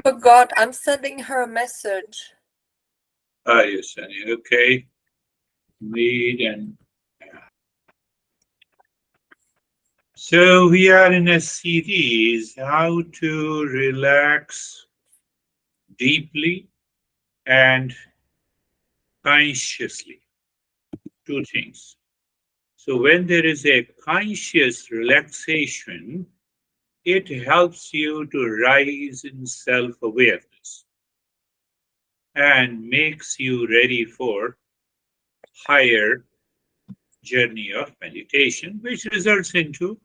Forgot. I'm sending her a message. Ah, yes, Sunny. Okay. Read and so we are in a series how to relax deeply and consciously. Two things. So when there is a conscious relaxation, it helps you to rise in self-awareness and makes you ready for higher journey of meditation, which results into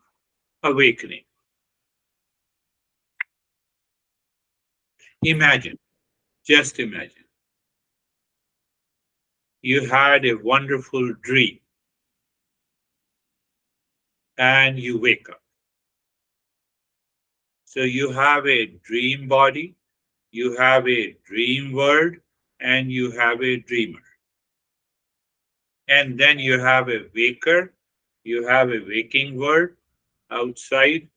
awakening. Imagine, just imagine, you had a wonderful dream and you wake up. So you have a dream body, you have a dream world, and you have a dreamer. And then you have a waker, you have a waking world outside.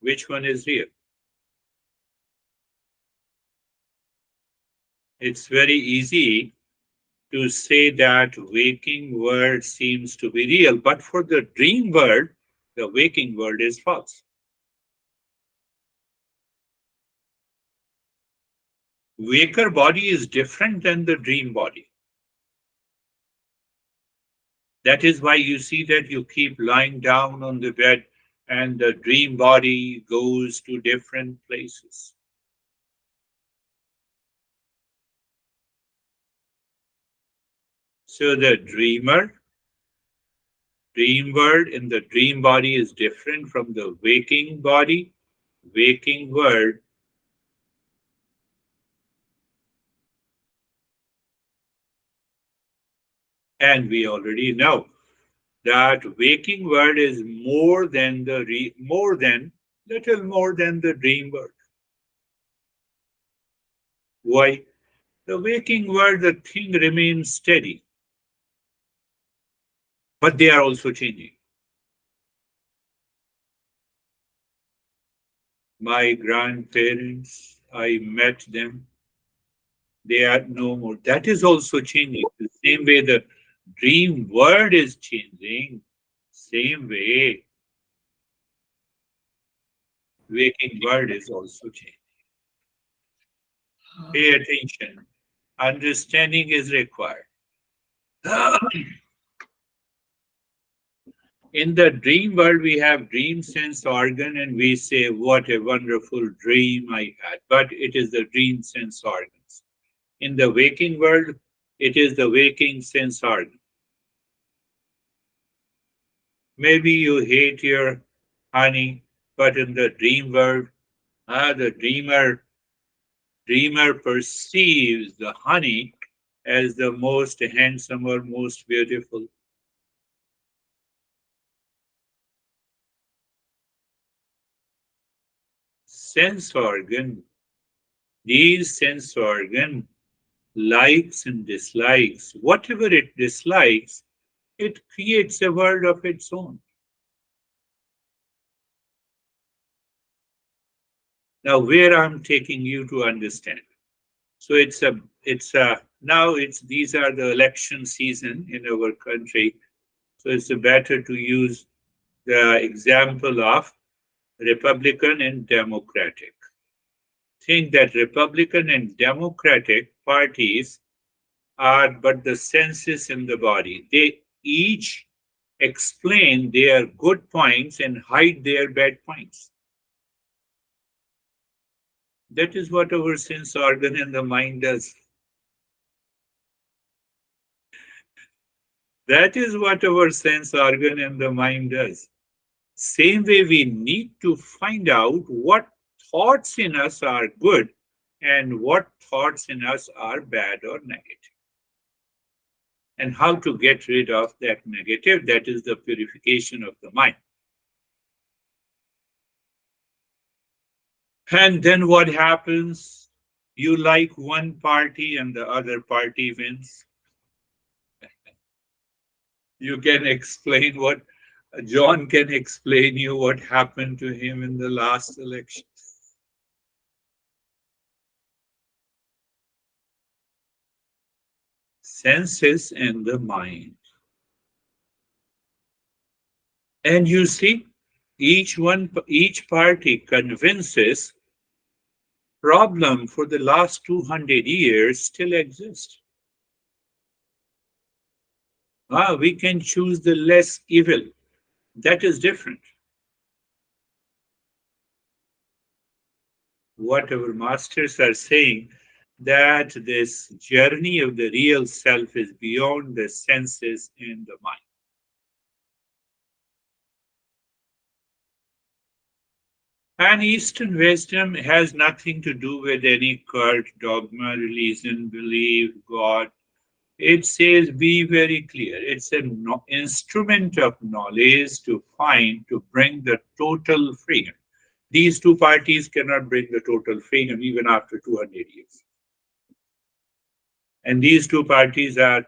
Which one is real? It's very easy to say that waking world seems to be real, but for the dream world, the waking world is false. Waker body is different than the dream body. That is why you see that you keep lying down on the bed and the dream body goes to different places. So the dream world in the dream body is different from the waking body, waking world. And we already know that waking world is more than little more than the dream world. Why? The waking world, the thing remains steady, but they are also changing. My grandparents, I met them, they are no more. That is also changing. The same way the dream world is changing, same way waking world is also changing. Pay attention. Understanding is required. In the dream world, we have dream sense organ and we say, what a wonderful dream I had. But it is the dream sense organs. In the waking world, it is the waking sense organ. Maybe you hate your honey, but in the dream world, the dreamer perceives the honey as the most handsome or most beautiful. Sense organ, these sense organ likes and dislikes. Whatever it dislikes, it creates a world of its own. Now, where I'm taking you to understand. So now it's these are the election season in our country. So it's better to use the example of Republican and Democratic. Think that Republican and Democratic parties are but the senses in the body. They each explain their good points and hide their bad points. That is what our sense organ in the mind does. That is what our sense organ in the mind does. Same way, we need to find out what thoughts in us are good and what thoughts in us are bad or negative. And how to get rid of that negative, that is the purification of the mind. And then what happens? You like one party and the other party wins. You can explain what John can explain you what happened to him in the last election. senses and the mind. And you see, each party convinces problem for the last 200 years still exists. We can choose the less evil. That is different. What our masters are saying, that this journey of the real self is beyond the senses and the mind. And Eastern wisdom has nothing to do with any cult, dogma, religion, belief, God. It says, be very clear. It's an instrument of knowledge to bring the total freedom. These two parties cannot bring the total freedom even after 200 years. And these two parties are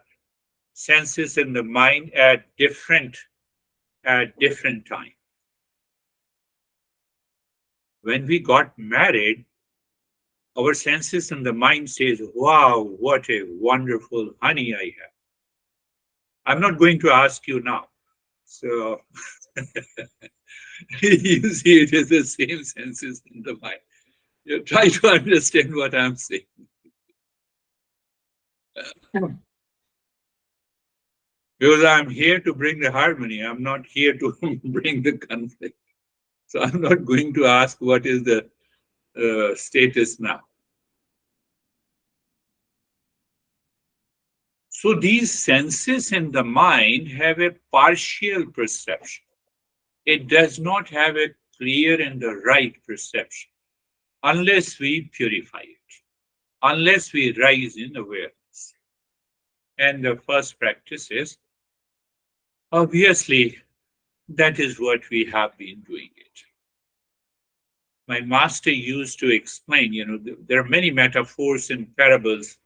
senses and the mind at different time. When we got married, our senses and the mind says, wow, what a wonderful honey I have. I'm not going to ask you now. So you see it is the same senses in the mind. You try to understand what I'm saying. Because I'm here to bring the harmony. I'm not here to bring the conflict. So I'm not going to ask what is the status now. So these senses in the mind have a partial perception. It does not have a clear and the right perception unless we purify it, unless we rise in awareness. And the first practice is, obviously, that is what we have been doing it. My master used to explain, there are many metaphors and parables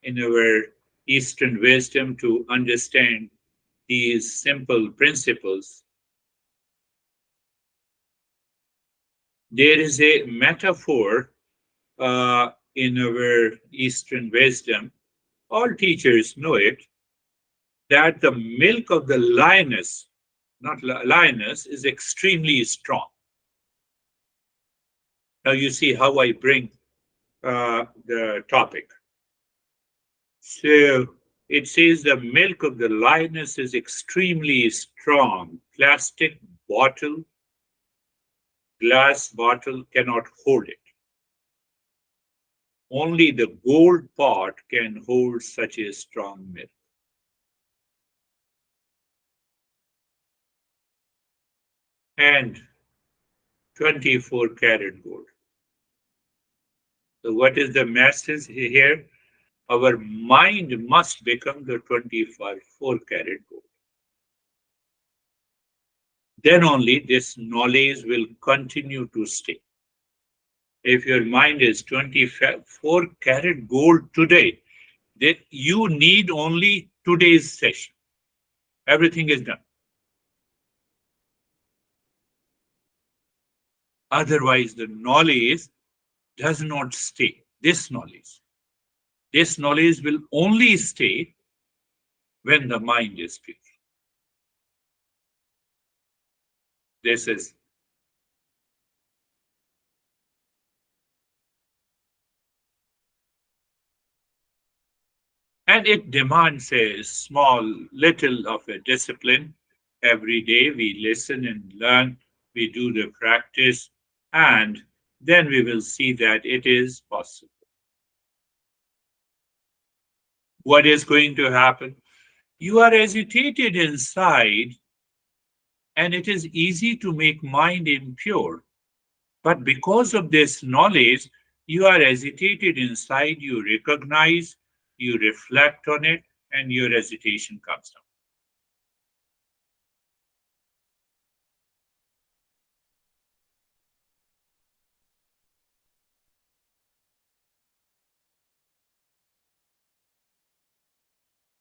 in our Eastern wisdom to understand these simple principles. There is a metaphor in our Eastern wisdom, all teachers know it, that the milk of the lioness, not lioness, is extremely strong. Now you see how I bring the topic. So it says the milk of the lioness is extremely strong. Plastic bottle, glass bottle cannot hold it. Only the gold pot can hold such a strong milk. And 24 karat gold. So what is the message here? Our mind must become the 24 karat gold. Then only this knowledge will continue to stay. If your mind is 24 karat gold today, then you need only today's session. Everything is done. Otherwise, the knowledge does not stay. This knowledge will only stay when the mind is pure. This is. And it demands a small, little of a discipline. Every day we listen and learn, we do the practice, and then we will see that it is possible. What is going to happen? You are agitated inside, and it is easy to make mind impure. But because of this knowledge, you are agitated inside, you recognize, you reflect on it, and your agitation comes down.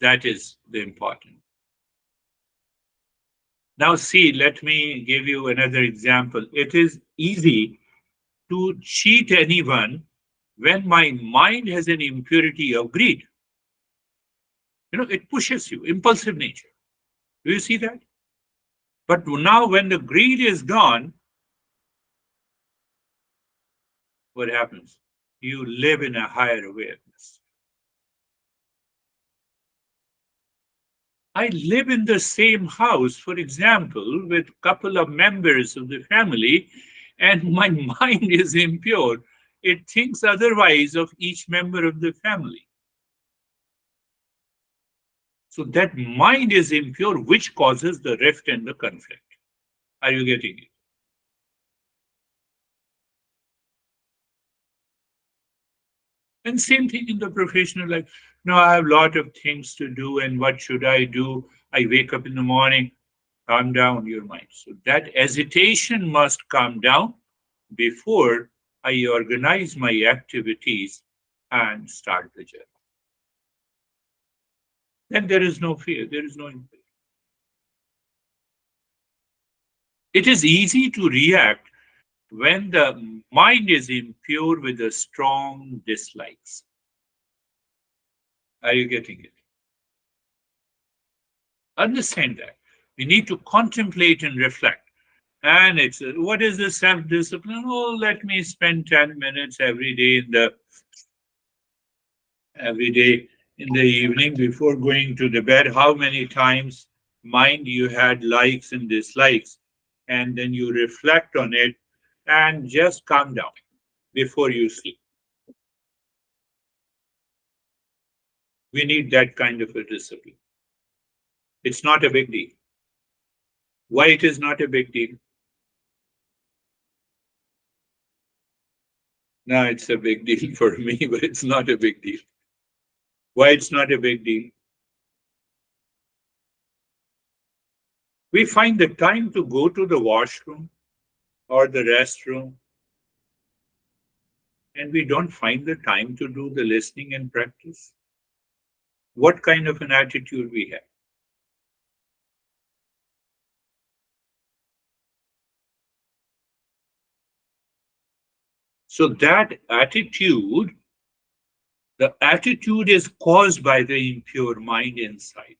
That is the important. Now, see, let me give you another example. It is easy to cheat anyone when my mind has an impurity of greed. It pushes you, impulsive nature. Do you see that? But now, when the greed is gone, what happens? You live in a higher awareness. I live in the same house, for example, with a couple of members of the family, and my mind is impure. It thinks otherwise of each member of the family. So that mind is impure, which causes the rift and the conflict. Are you getting it? And same thing in the professional life. No, I have a lot of things to do, and what should I do? I wake up in the morning, calm down your mind. So that hesitation must calm down before I organize my activities and start the journey. Then there is no fear, there is no impatience. It is easy to react when the mind is impure with the strong dislikes. Are you getting it? Understand that. We need to contemplate and reflect. And it's what is the self discipline? Oh, let me spend 10 minutes every day in the evening before going to the bed. How many times, mind, you had likes and dislikes, and then you reflect on it and just calm down before you sleep. We need that kind of a discipline. It's not a big deal. Why it is not a big deal? No, it's a big deal for me, but it's not a big deal. Why it's not a big deal? We find the time to go to the washroom or the restroom, and we don't find the time to do the listening and practice. What kind of an attitude we have? So that attitude, the attitude is caused by the impure mind inside.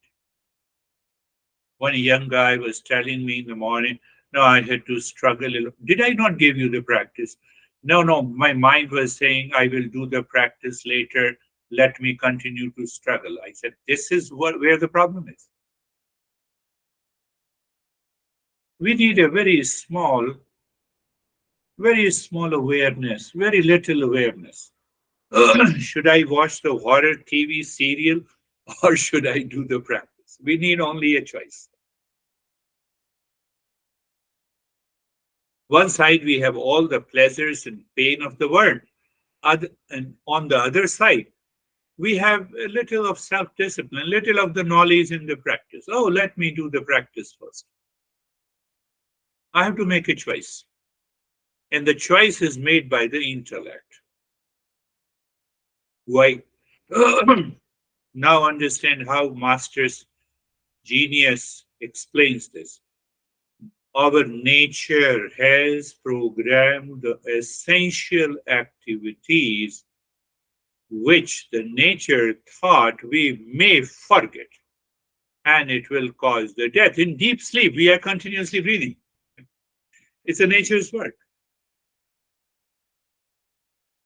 One young guy was telling me in the morning, no, I had to struggle a little. Did I not give you the practice? No, no, my mind was saying, I will do the practice later. Let me continue to struggle. I said, this is where the problem is. We need a very small awareness, very little awareness. Should I watch the horror TV serial or should I do the practice? We need only a choice. One side, we have all the pleasures and pain of the world. And on the other side, we have a little of self discipline, little of the knowledge in the practice. Oh, let me do the practice first. I have to make a choice. And the choice is made by the intellect. Why? Now understand how Master's genius explains this. Our nature has programmed the essential activities which the nature thought we may forget, and it will cause the death. In deep sleep, we are continuously breathing. It's a nature's work.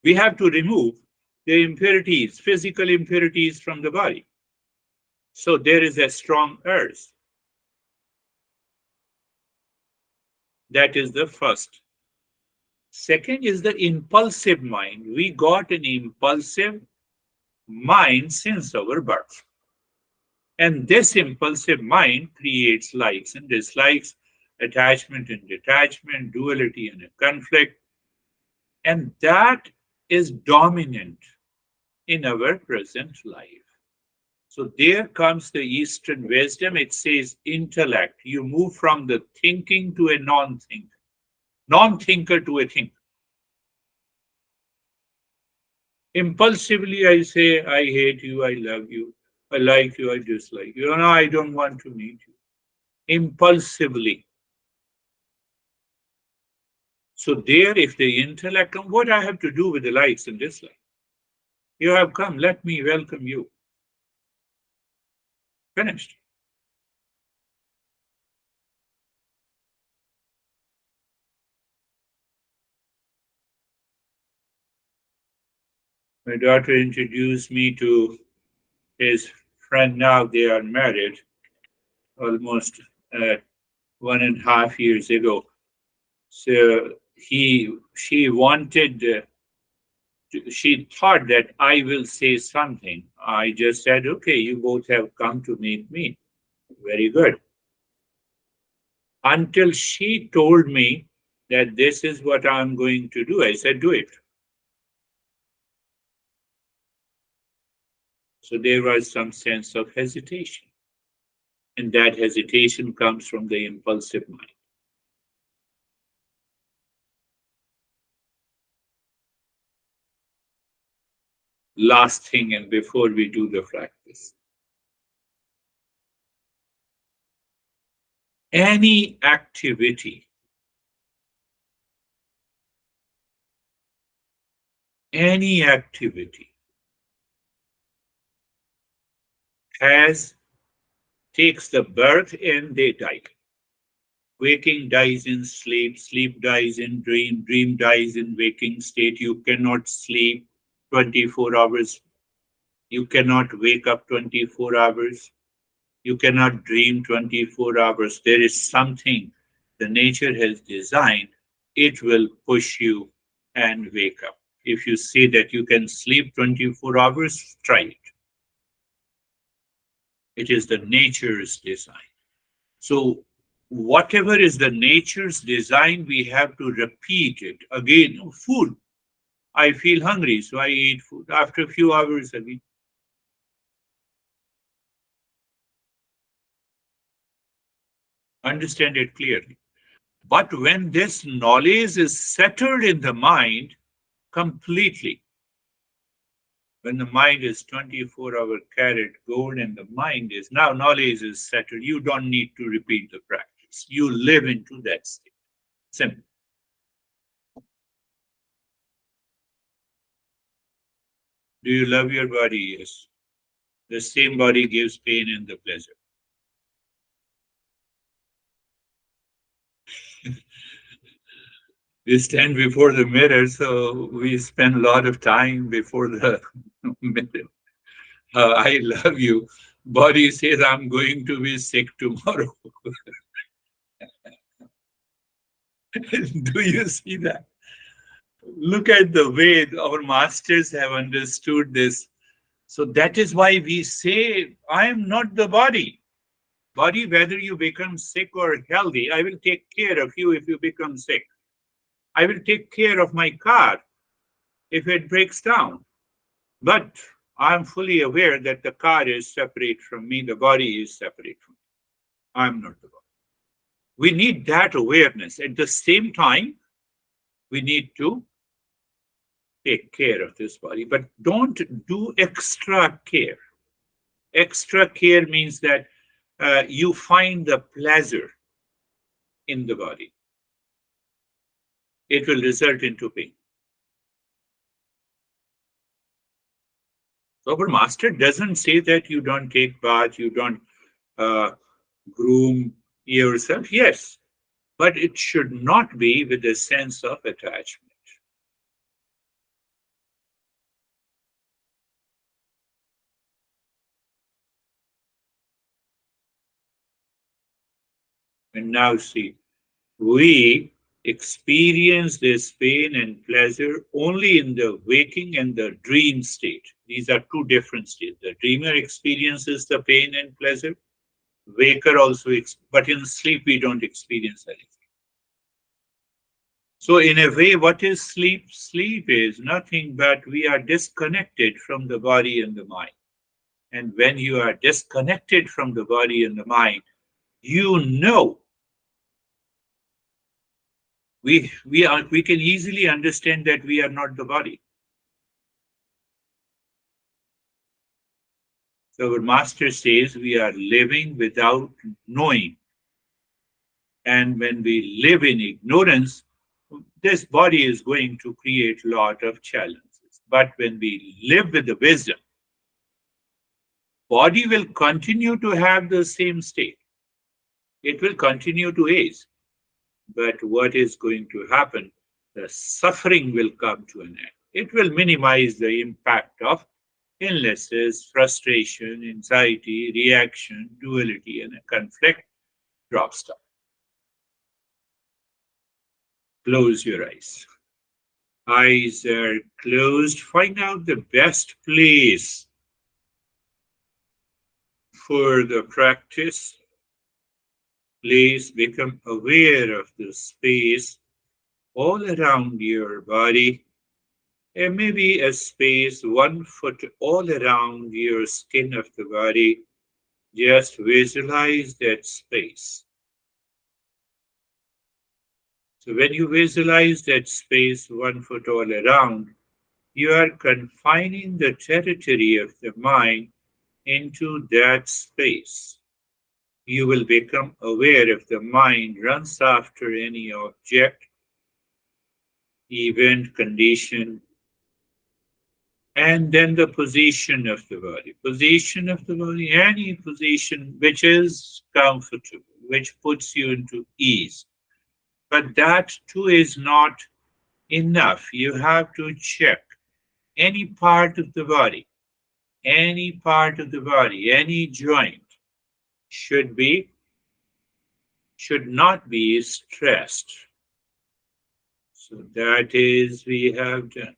We have to remove the impurities, physical impurities from the body. So there is a strong urge. That is the first. Second is the impulsive mind. We got an impulsive mind since our birth. And this impulsive mind creates likes and dislikes, attachment and detachment, duality and a conflict. And that is dominant in our present life. So there comes the Eastern wisdom. It says intellect. You move from the thinking to a non-thinker, non-thinker to a thinker. Impulsively, I say, I hate you, I love you, I like you, I dislike you. No, I don't want to meet you. Impulsively. So there, if the intellect comes, what I have to do with the likes and dislikes? You have come, let me welcome you. Finished. My daughter introduced me to his friend. Now they are married almost 1.5 years ago. So she wanted, she thought that I will say something. I just said, okay, you both have come to meet me. Very good. Until she told me that this is what I'm going to do, I said, do it. So there was some sense of hesitation. And that hesitation comes from the impulsive mind. Last thing, and before we do the practice, any activity has takes the birth and they die. Waking dies in sleep, sleep dies in dream, dream dies in waking state. You cannot sleep 24 hours. You cannot wake up 24 hours. You cannot dream 24 hours. There is something the nature has designed. It will push you and wake up. If you say that you can sleep 24 hours, try it. It is the nature's design. So, whatever is the nature's design, we have to repeat it again. Food. I feel hungry, so I eat food. After a few hours again. Understand it clearly. But when this knowledge is settled in the mind completely, when the mind is 24-hour carat gold and the mind is now knowledge is settled, you don't need to repeat the practice. You live into that state. Simple. Do you love your body? Yes. The same body gives pain and the pleasure. We stand before the mirror, so we spend a lot of time before the mirror. I love you. Body says, I'm going to be sick tomorrow. Do you see that? Look at the way our masters have understood this. So that is why we say, I am not the body. Body, whether you become sick or healthy, I will take care of you if you become sick. I will take care of my car if it breaks down. But I'm fully aware that the car is separate from me, the body is separate from me. I'm not the body. We need that awareness. At the same time, we need to take care of this body, but don't do extra care. Extra care means that you find the pleasure in the body. It will result into pain. So our master doesn't say that you don't take bath, you don't uh, groom yourself. Yes, but it should not be with a sense of attachment. And now see, we experience this pain and pleasure only in the waking and the dream state. These are two different states. The dreamer experiences the pain and pleasure. Waker also, but in sleep we don't experience anything. So in a way, what is sleep? Sleep is nothing but we are disconnected from the body and the mind. And when you are disconnected from the body and the mind, you know we can easily understand that we are not the body. So our master says we are living without knowing. And when we live in ignorance, this body is going to create a lot of challenges. But when we live with the wisdom, Body will continue to have the same state. It will continue to age. But what is going to happen? The suffering will come to an end. It will minimize the impact of illnesses, frustration, anxiety, reaction, duality, and a conflict drops down. Close your eyes. Eyes are closed. Find out the best place for the practice. Please become aware of the space all around your body, and maybe a space 1 foot all around your skin of the body. Just visualize that space. So when you visualize that space 1 foot all around, you are confining the territory of the mind into that space. You will become aware if the mind runs after any object, event, condition, and then the position of the body. Position of the body, any position which is comfortable, which puts you into ease. But that too is not enough. You have to check any part of the body, any part of the body, any joint should be, should not be stressed. So that is we have done.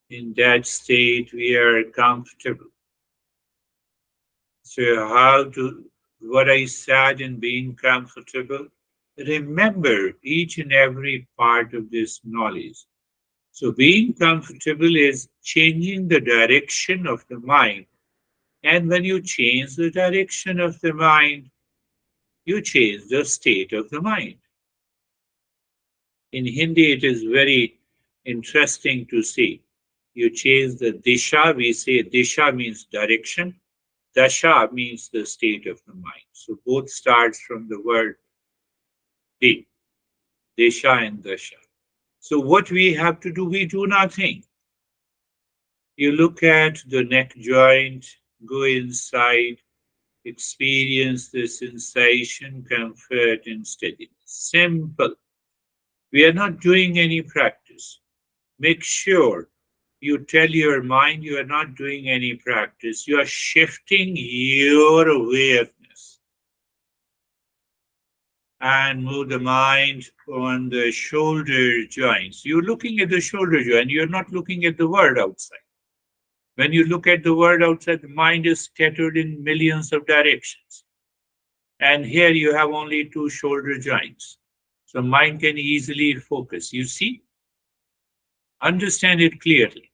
In that state, we are comfortable. So how to, what I said in being comfortable, remember each and every part of this knowledge. So being comfortable is changing the direction of the mind. And when you change the direction of the mind, you change the state of the mind. In Hindi, it is very interesting to see. You change the disha, we say disha means direction, dasha means the state of the mind. So both starts from the word di, disha and dasha. So what we have to do, we do nothing. You look at the neck joint, go inside, experience the sensation, comfort, and steadiness. Simple. We are not doing any practice. Make sure you tell your mind you are not doing any practice. You are shifting your awareness and move the mind on the shoulder joints. You're looking at the shoulder joint. You're not looking at the world outside. When you look at the world outside, the mind is scattered in millions of directions. And here you have only two shoulder joints. So mind can easily focus. You see? Understand it clearly.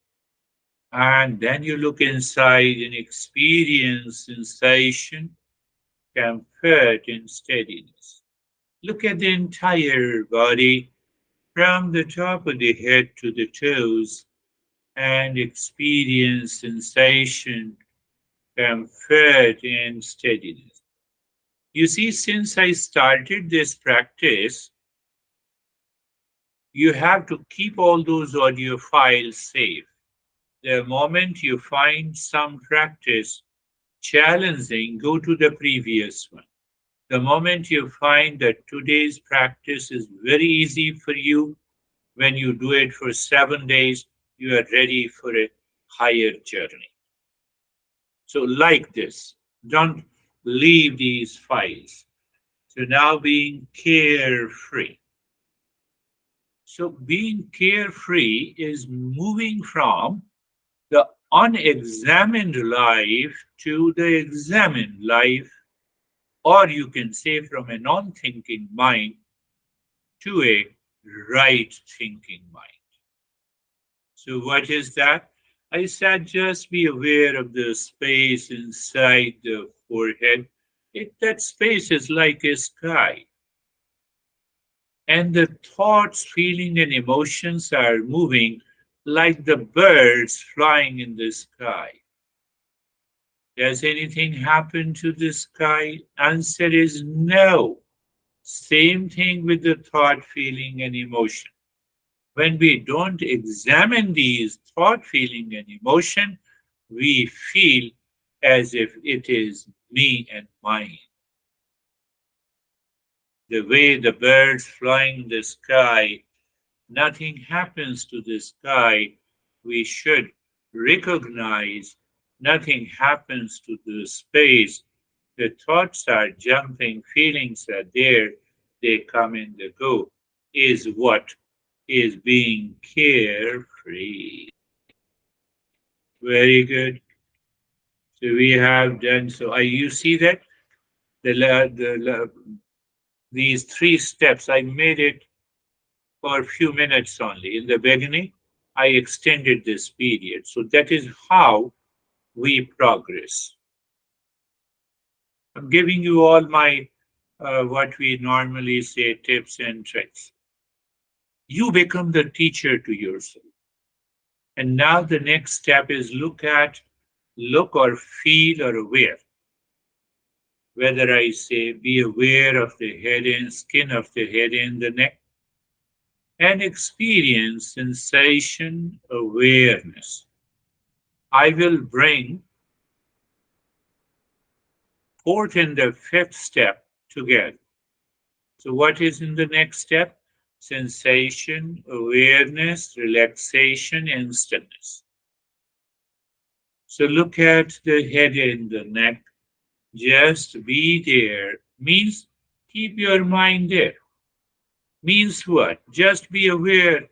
And then you look inside and experience sensation, comfort, and steadiness. Look at the entire body from the top of the head to the toes and experience sensation, comfort, and steadiness. You see, since I started this practice, you have to keep all those audio files safe. The moment you find some practice challenging, go to the previous one. The moment you find that today's practice is very easy for you, when you do it for 7 days, you are ready for a higher journey. So, like this, don't leave these files. So, now being carefree. So, being carefree is moving from the unexamined life to the examined life, or you can say from a non thinking mind to a right thinking mind. So, what is that? I said just be aware of the space inside the forehead. That space is like a sky, and the thoughts, feelings, and emotions are moving like the birds flying in the sky. Does anything happen to the sky? Answer is no. Same thing with the thought, feeling, and emotion. When we don't examine these thought, feeling, and emotion, we feel as if it is me and mine. The way the birds flying in the sky, nothing happens to the sky. We should recognize nothing happens to the space. The thoughts are jumping, feelings are there, they come and they go. Is what is being carefree. Very good. So we have done so. You see that these three steps. I made it for a few minutes only. In the beginning, I extended this period. So that is how we progress. I'm giving you all my what we normally say tips and tricks. You become the teacher to yourself. And now the next step is look or feel or aware. Whether I say be aware of the head and skin of the head and the neck, and experience sensation awareness. I will bring fourth and the fifth step together. So, what is in the next step? Sensation, awareness, relaxation, and stillness. So, look at the head and the neck. Just be there means keep your mind there. Means what? Just be aware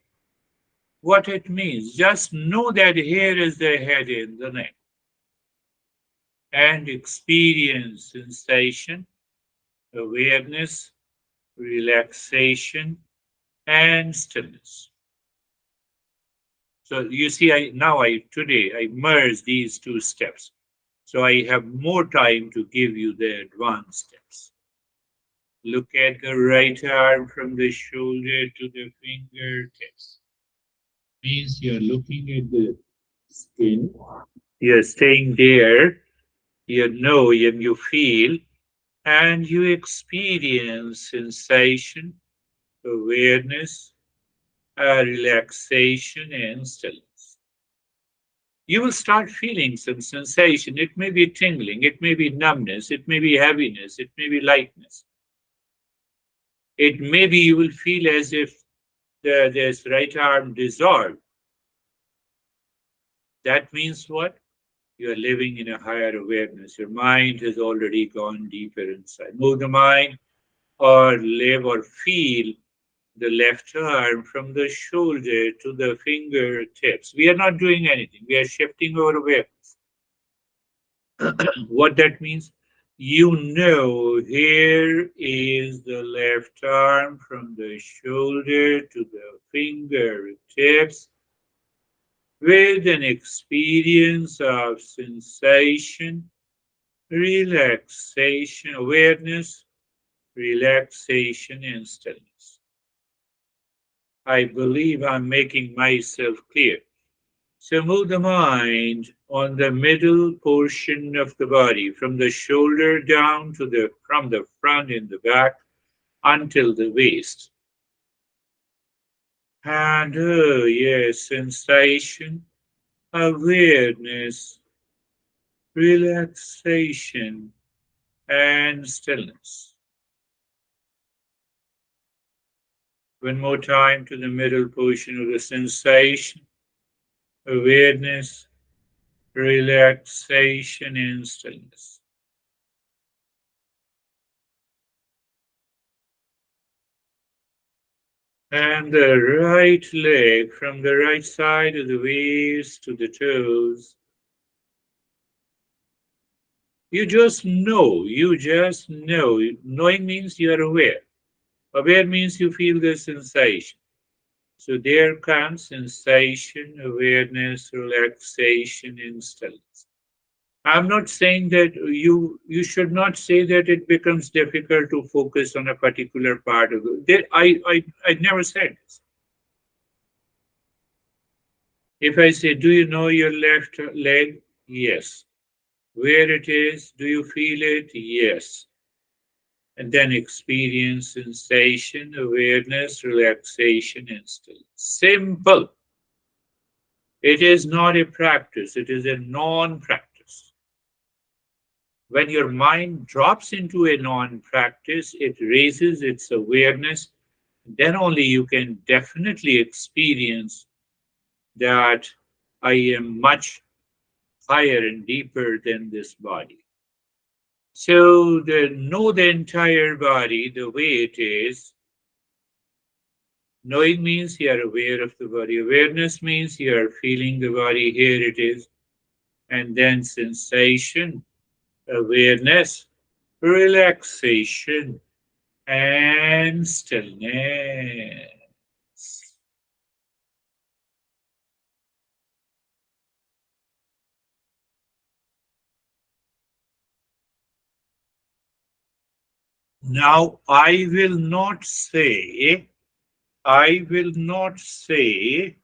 what it means. Just know that here is the head and the neck and experience sensation, awareness, relaxation, and stillness. So you see, today I merge these two steps. So I have more time to give you the advanced steps. Look at the right arm from the shoulder to the fingertips. Means you're looking at the skin. You're staying there. You know and you feel and you experience sensation, awareness, relaxation, and stillness. You will start feeling some sensation. It may be tingling, it may be numbness, it may be heaviness, it may be lightness. It may be you will feel as if this right arm dissolved. That means what? You are living in a higher awareness. Your mind has already gone deeper inside. Move the mind or live or feel the left arm from the shoulder to the fingertips. We are not doing anything. We are shifting our awareness. What that means? You know, here is the left arm from the shoulder to the fingertips with an experience of sensation, relaxation, awareness, relaxation, and stillness. I believe I'm making myself clear. So move the mind on the middle portion of the body, from the shoulder down to from the front and the back until the waist. And oh yes, sensation, awareness, relaxation, and stillness. One more time to the middle portion of the sensation, awareness, relaxation, and stillness. And the right leg from the right side of the waist to the toes. You just know. Knowing means you are aware. Aware means you feel the sensation. So there comes sensation, awareness, relaxation, and stillness. I'm not saying that you should not say that it becomes difficult to focus on a particular part of it. I never said this. If I say, do you know your left leg? Yes. Where it is? Do you feel it? Yes. And then experience sensation, awareness, relaxation, and stillness. Simple. It is not a practice, it is a non practice. When your mind drops into a non practice, it raises its awareness. Then only you can definitely experience that I am much higher and deeper than this body. So, know the entire body the way it is. Knowing means you are aware of the body. Awareness means you are feeling the body. Here it is. And then sensation, awareness, relaxation, and stillness. Now, I will not say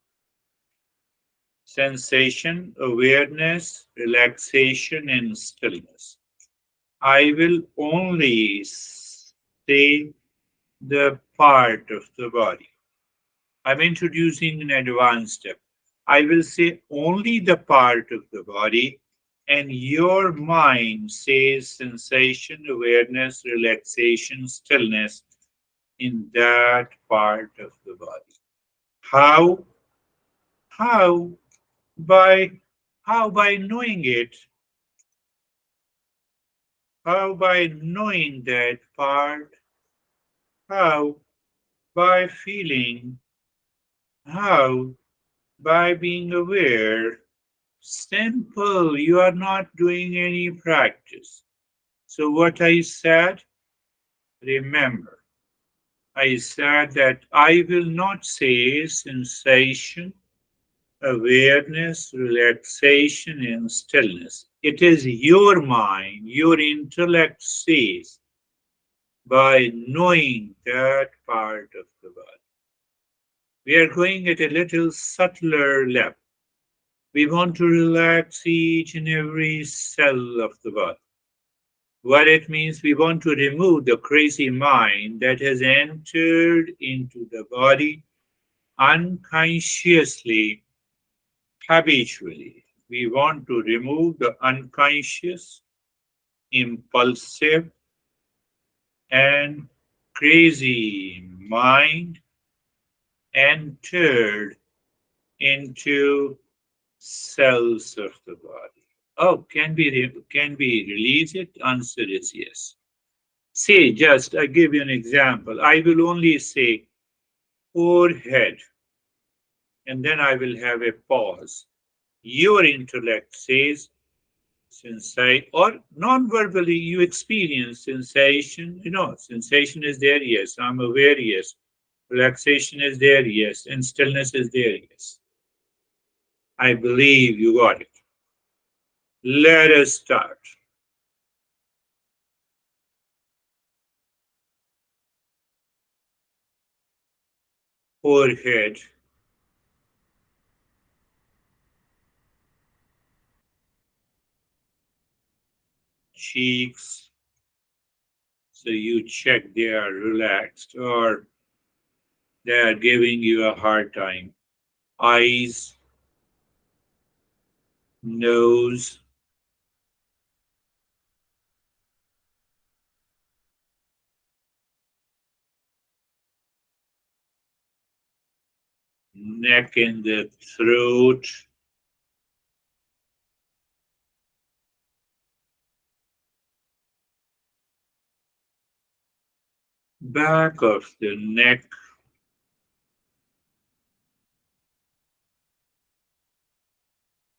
sensation, awareness, relaxation, and stillness. I will only say the part of the body. I'm introducing an advanced step. I will say only the part of the body, and your mind says sensation, awareness, relaxation, stillness in that part of the body. How? How? By how? By knowing it. How? By knowing that part. How? By feeling. How? By being aware. Simple. You are not doing any practice. So, what I said, remember, I said that I will not say sensation, awareness, relaxation, and stillness. It is your mind, your intellect says by knowing that part of the body. We are going at a little subtler level. We want to relax each and every cell of the body. What it means, we want to remove the crazy mind that has entered into the body unconsciously, habitually. We want to remove the unconscious, impulsive, and crazy mind entered into cells of the body. Oh, can we release it? Answer is yes. Say just, I give you an example. I will only say forehead, and then I will have a pause. Your intellect says sensation, or non-verbally you experience sensation. Sensation is there, yes. I'm aware, yes. Relaxation is there, yes. And stillness is there, yes. I believe you got it. Let us start. Forehead, cheeks, so you check they are relaxed or they are giving you a hard time. Eyes, nose, neck and the throat, back of the neck,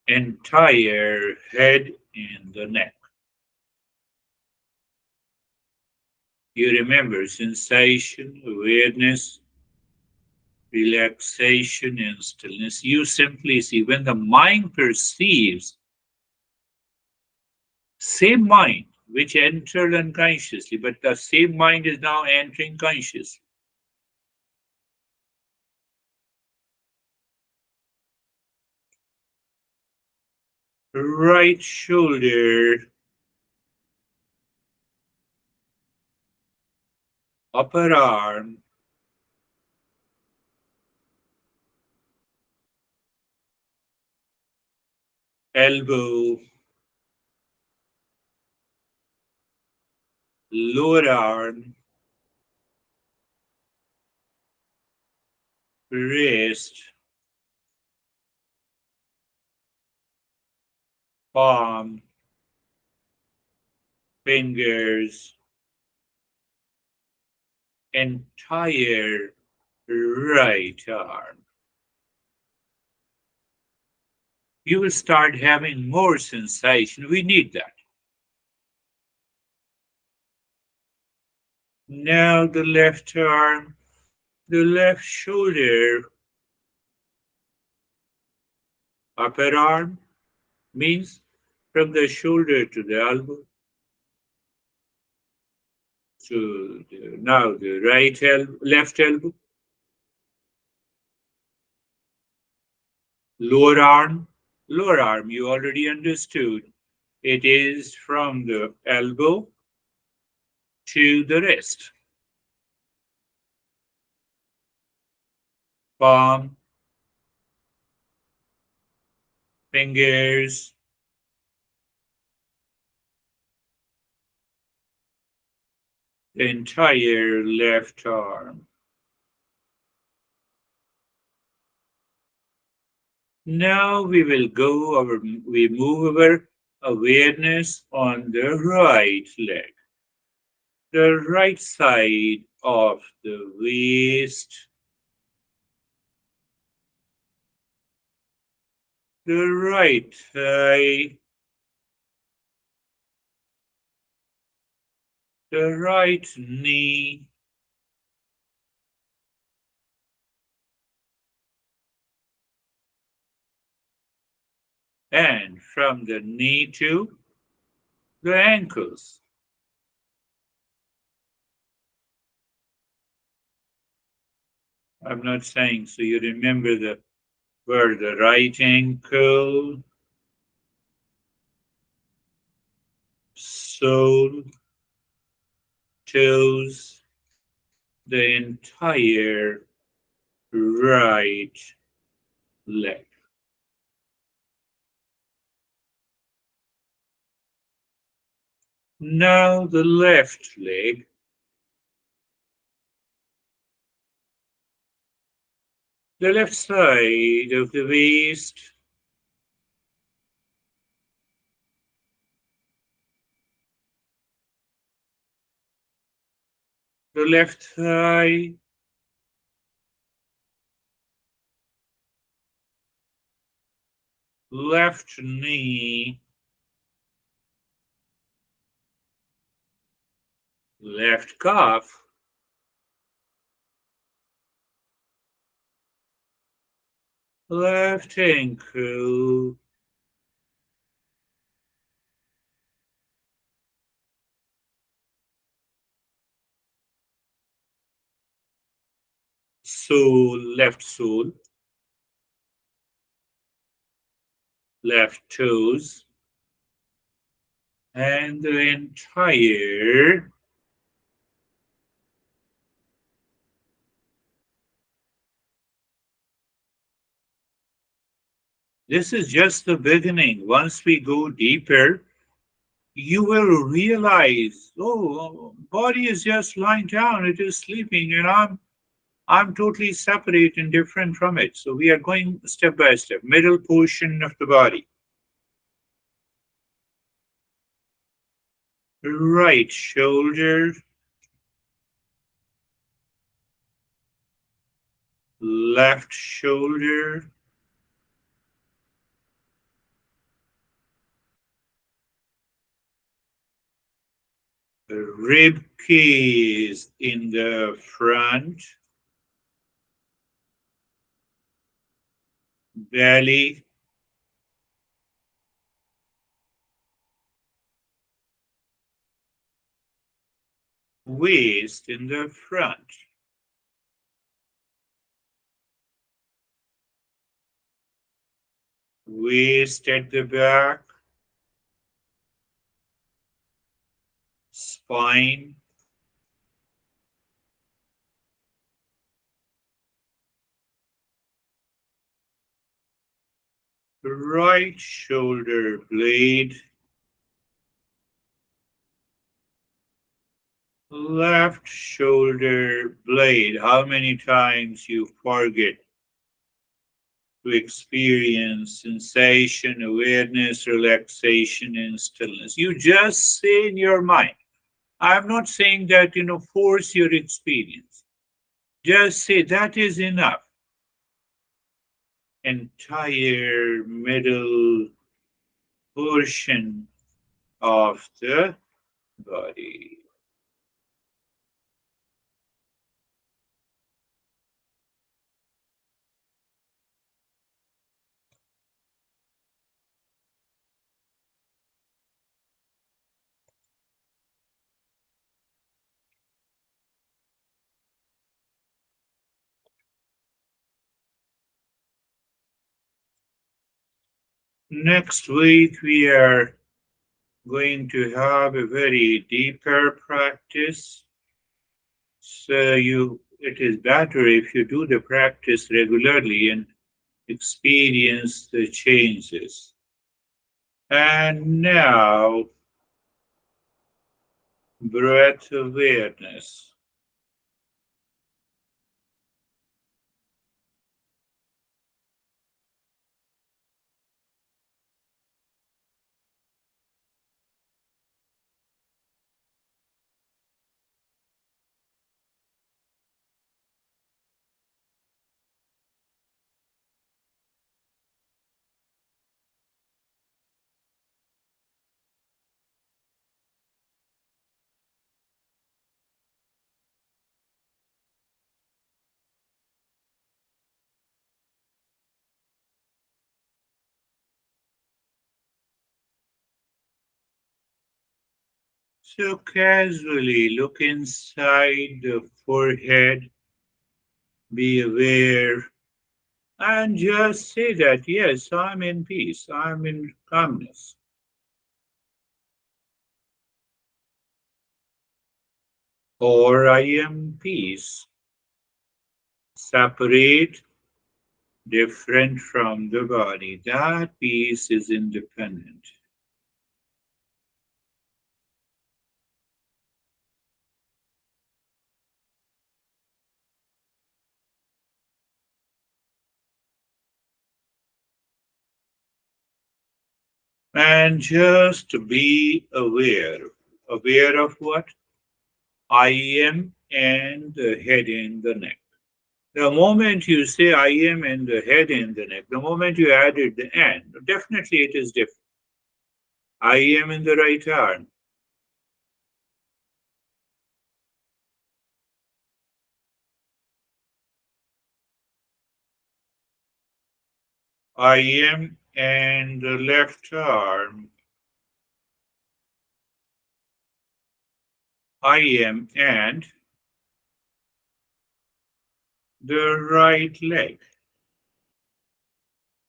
entire head and the neck. You remember sensation, awareness, relaxation, and stillness. You simply see when the mind perceives, same mind which entered unconsciously, but the same mind is now entering consciously. Right shoulder, upper arm, elbow, lower arm, wrist, palm, fingers, entire right arm. You will start having more sensation. We need that. Now the left arm, the left shoulder, upper arm means from the shoulder to the elbow. Now the left elbow, lower arm. You already understood. It is from the elbow to the wrist. Palm, fingers, the entire left arm. Now we move our awareness on the right leg, the right side of the waist, the right thigh, the right knee, and from the knee to the ankles. I'm not saying so you remember where the right ankle, sole, toes, the entire right leg. Now the left leg, the left side of the waist, the left thigh, left knee, left calf, left ankle, left sole, left toes, and the entire. This is just the beginning. Once we go deeper, you will realize, oh, body is just lying down, it is sleeping, and I'm totally separate and different from it. So we are going step by step. Middle portion of the body. Right shoulder, left shoulder, rib cage in the front, belly, waist in the front, waist at the back, spine, right shoulder blade, left shoulder blade. How many times you forget to experience sensation, awareness, relaxation, and stillness. You just say in your mind. I'm not saying that, force your experience. Just say that is enough. Entire middle portion of the body. Next week, we are going to have a very deeper practice. So it is better if you do the practice regularly and experience the changes. And now, breath awareness. So casually look inside the forehead, be aware, and just say that, yes, I'm in peace, I'm in calmness, or I am peace, separate, different from the body. That peace is independent. And just be aware. Aware of what? I am and the head in the neck. The moment you say I am and the head in the neck, the moment you added the and, definitely it is different. I am in the right arm. I am and the left arm. I am and the right leg.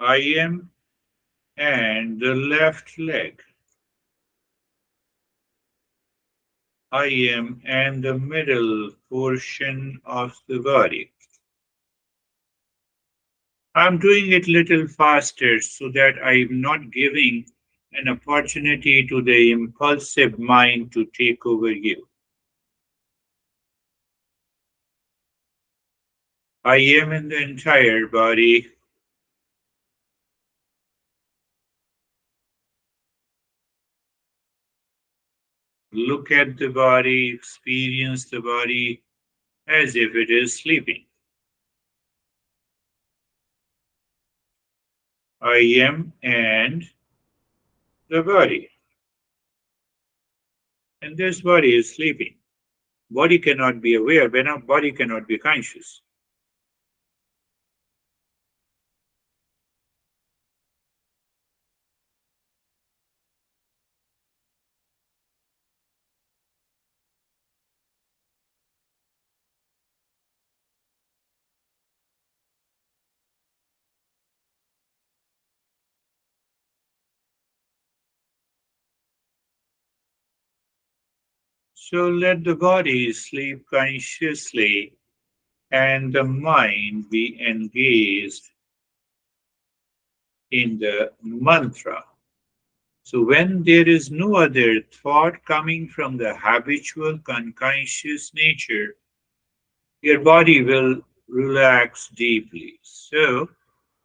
I am and the left leg. I am and the middle portion of the body. I'm doing it little faster so that I'm not giving an opportunity to the impulsive mind to take over you. I am in the entire body. Look at the body, experience the body as if it is sleeping. I am and the body. And this body is sleeping. Body cannot be aware, body cannot be conscious. So let the body sleep consciously and the mind be engaged in the mantra. So when there is no other thought coming from the habitual unconscious nature, your body will relax deeply. So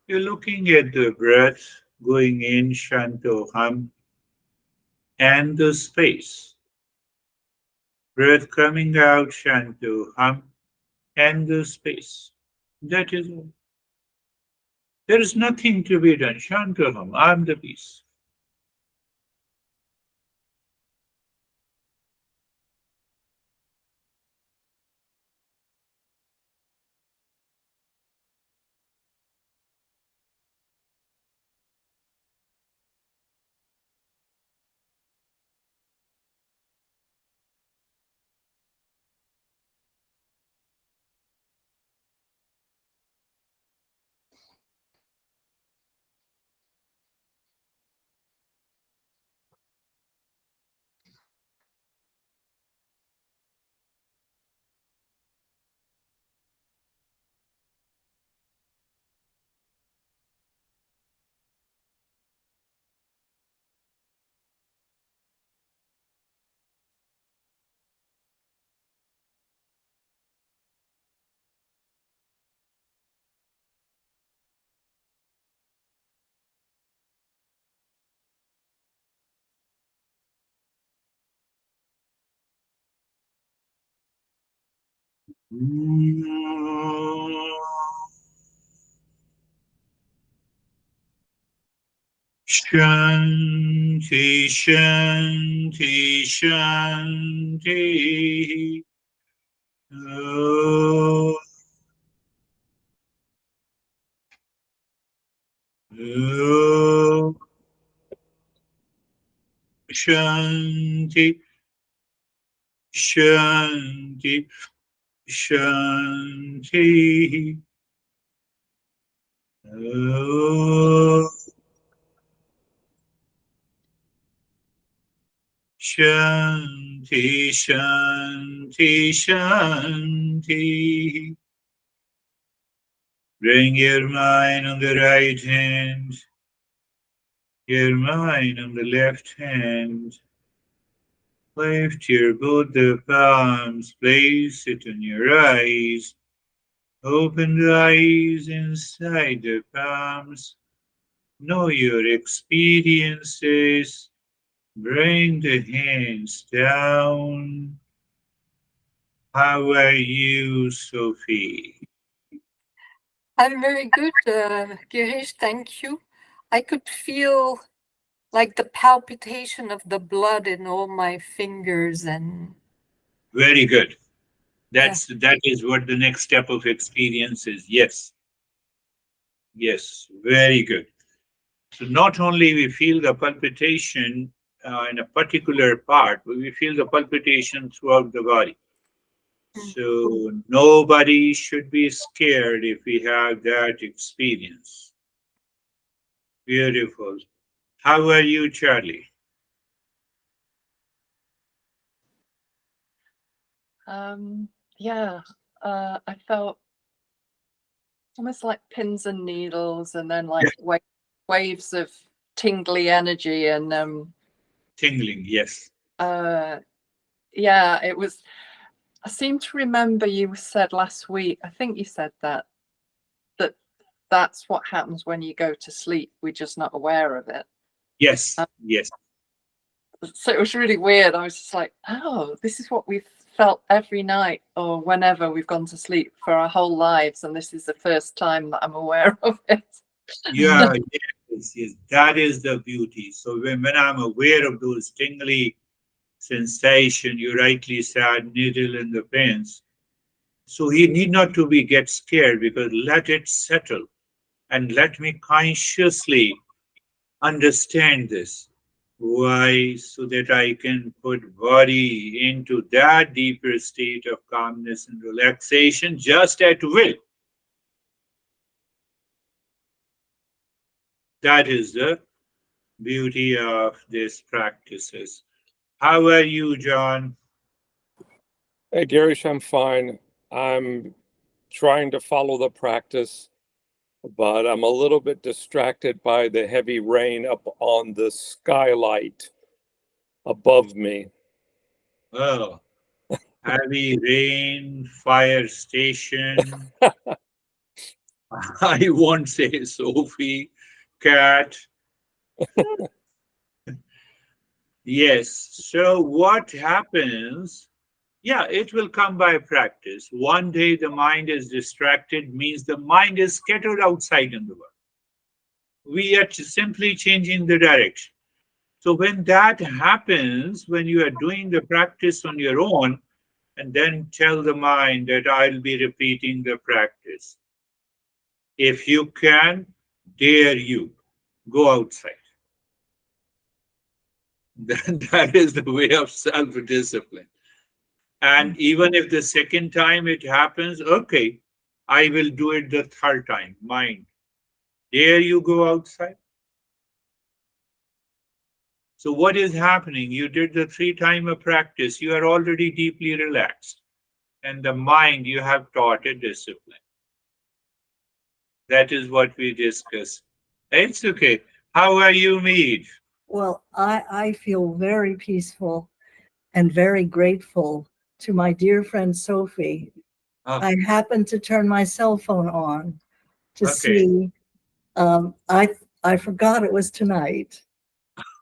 you're looking at the breath going in, Shanto Hum, and the space. Breath coming out, Shanto Hum, and the space. That is all. There is nothing to be done. Shanto Hum, I'm the peace. Shanti, Shanti, Shanti. Oh, oh, Shanti, Shanti, Shanti. Oh, Shanti, Shanti, Shanti. Bring your mind on the right hand, your mind on the left hand. Lift your both the palms, place it on your eyes. Open the eyes inside the palms. Know your experiences. Bring the hands down. How are you, Sophie? I'm very good, Girish. Thank you. I could feel like the palpitation of the blood in all my fingers, and Very good. yeah. That is what the next step of experience is. Yes, yes, very good. So not only we feel the palpitation in a particular part, but we feel the palpitation throughout the body. Mm. So nobody should be scared if we have that experience. Beautiful. How are you, Charlie? Yeah, I felt almost like pins and needles, and then like waves of tingly energy, and Tingling, yes. yeah, it was. I seem to remember you said last week. I think you said that that's what happens when you go to sleep. We're just not aware of it. Yes, yes. So it was really weird. I was just like, oh, this is what we've felt every night or whenever we've gone to sleep for our whole lives, and this is the first time that I'm aware of it. Yeah, yes, yes. That is the beauty. So when I'm aware of those tingly sensation, you rightly said, needle in the pins. So he need not to be get scared because let it settle and let me consciously understand this. Why? So that I can put body into that deeper state of calmness and relaxation just at will. That is the beauty of these practices. How are you, John? Hey, Girish, I'm fine. I'm trying to follow the practice but I'm a little bit distracted by the heavy rain up on the skylight above me. Oh, heavy rain, fire station. I won't say Sophie, cat. Yes. So what happens? Yeah, it will come by practice. One day the mind is distracted, means the mind is scattered outside in the world. We are simply changing the direction. So when that happens, when you are doing the practice on your own, and then tell the mind that I'll be repeating the practice. If you can, dare you, go outside. That is the way of self-discipline. And even if the second time it happens, okay, I will do it the third time. Mind, dare you go outside? So what is happening? You did the 3 times of practice. You are already deeply relaxed. And the mind, you have taught a discipline. That is what we discuss. It's okay. How are you, Mead? Well, I feel very peaceful and very grateful to my dear friend Sophie. Oh, I happened to turn my cell phone on to okay. see. I forgot it was tonight,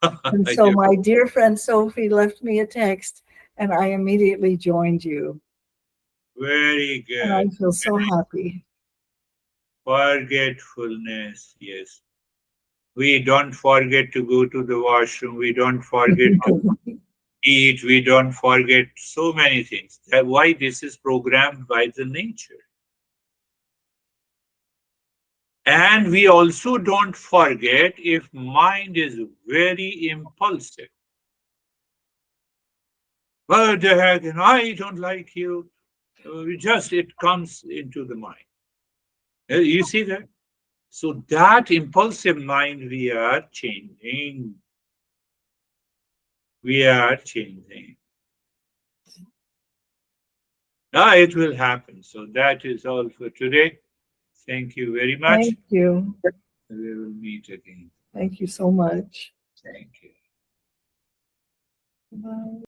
and so You- my dear friend Sophie left me a text, and I immediately joined you, Very and I good. feel so happy. Forgetfulness, yes. We don't forget to go to the washroom. We don't forget to eat. We don't forget so many things. That's why this is programmed by the nature. And we also don't forget if mind is very impulsive. What the heck? And I don't like you. It comes into the mind. You see that? So that impulsive mind we are changing. We are changing. It will happen. So that is all for today. Thank you very much. Thank you. We will meet again. Thank you so much. Thank you. Bye.